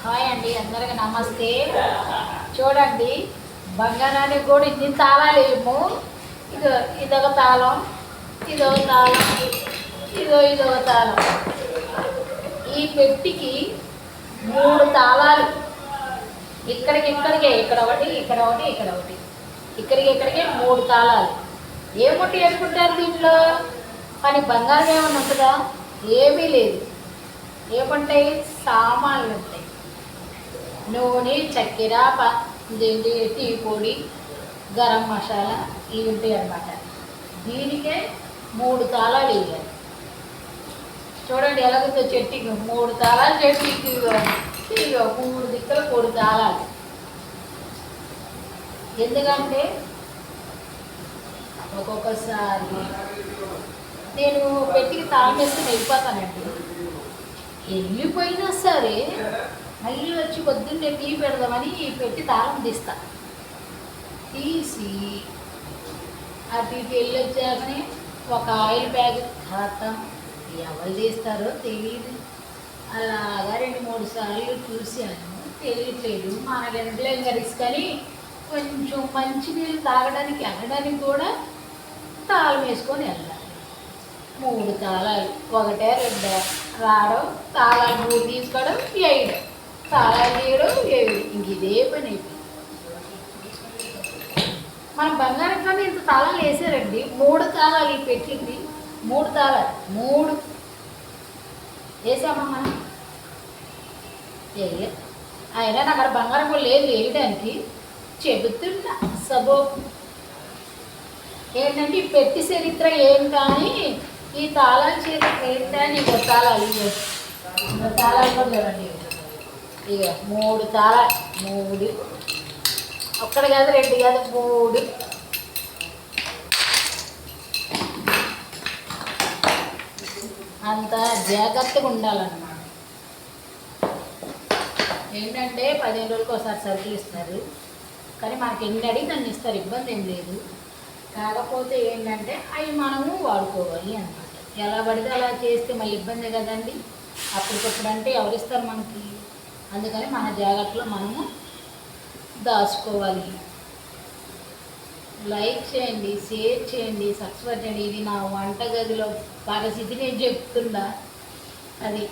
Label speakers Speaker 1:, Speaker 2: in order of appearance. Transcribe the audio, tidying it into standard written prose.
Speaker 1: Hi అండి, అందరికి నమస్తే. చూడండి, బంగారానికి కూడా ఇన్ని తాళాలు ఏమో. ఇదొక తాళం, ఇదొక తాళం, ఇదొక తాళం. ఈ పెట్టికి 3 తాళాలు. ఇక్కడికే, ఇక్కడ ఒకటి, ఇక్కడ ఒకటి, ఇక్కడ ఒకటి, ఇక్కడికే 3 తాళాలు. ఏముంటి వేసుకుంటారు దీంట్లో? కానీ బంగారం ఏమన్నా ఉంటుందా? ఏమీ లేదు. ఏముంటాయి? సామాన్లు ఉంటాయి. నూనె, చక్కెర, టీ పొడి, గరం మసాలా ఇవి ఉంటాయి అన్నమాట. దీనికే 3 తాళాలు వేయాలి. చూడండి ఎలాగో చెట్టుకి 3 తాళాలు, చెట్టుకి 3 దిక్కులు 3 తాళాలు. ఎందుకంటే ఒక్కొక్కసారి నేను పెట్టికి తాళం వేసుకుని వెళ్ళిపోతానండి. వెళ్ళిపోయినా సరే మళ్ళీ వచ్చి పొద్దున్నే టీ పెడదామని పెట్టి తాళం తీసి అటు ఇటు వెళ్ళొచ్చాకనే ఒక ఆయిల్ ప్యాకెట్ ఖాతం. ఎవరు తీస్తారో తెలియదు. అలాగా 2-3 సార్లు చూశాను, తెలియట్లేదు. మనకెందులో ఇంకా రిస్క్ అని కొంచెం మంచినీళ్ళు తాగడానికి వెళ్ళడానికి కూడా తాళం వేసుకొని వెళ్ళాలి. 3 తాళాలు, 1 2 రావడం, తాళాలు 3 తీసుకోవడం, వేయడం, తాళాలు తీయడం, వేయడం. ఇంక ఇదే పని అయిపోయింది. మన బంగారం కానీ ఇంత తాళాలు వేసారండి. 3 తాళాలు ఈ పెట్టింది. 3 తాళాలు 3 వేసామా మనం? వేయలేదు. అయినా నాకు అక్కడ బంగారం కూడా లేదు వేయడానికి. చెబుతున్నా సబో ఏంటంటే ఈ పెట్టి చరిత్ర ఏం కానీ ఈ తాళాల చరిత్ర ఏంటని ఇక తాళాలు తాళాలు కూడా చూడండి. ఇక 3 తాళాలు, 3 ఒక్కటి కాదు, 2 కాదు, 3. అంత జాగ్రత్తగా ఉండాలన్నమాట. ఏంటంటే 15 రోజులకు ఒకసారి సరుకులు ఇస్తారు, కానీ మనకి ఎన్ని అడిగి దాన్ని ఇస్తారు, ఇబ్బంది ఏం లేదు. కాకపోతే ఏంటంటే అవి మనము వాడుకోవాలి అన్నమాట. ఎలా పడితే అలా చేస్తే మళ్ళీ ఇబ్బంది కదండి. అప్పటికప్పుడు అంటే ఎవరిస్తారు మనకి? అందుకని మన జాగ్రత్తలో మనము దాచుకోవాలి. లైక్ చేయండి, షేర్ చేయండి, సబ్స్క్రైబ్ చేయండి. ఇది నా వంటగదిలో పరిస్థితి నేను చెప్తున్నా. అది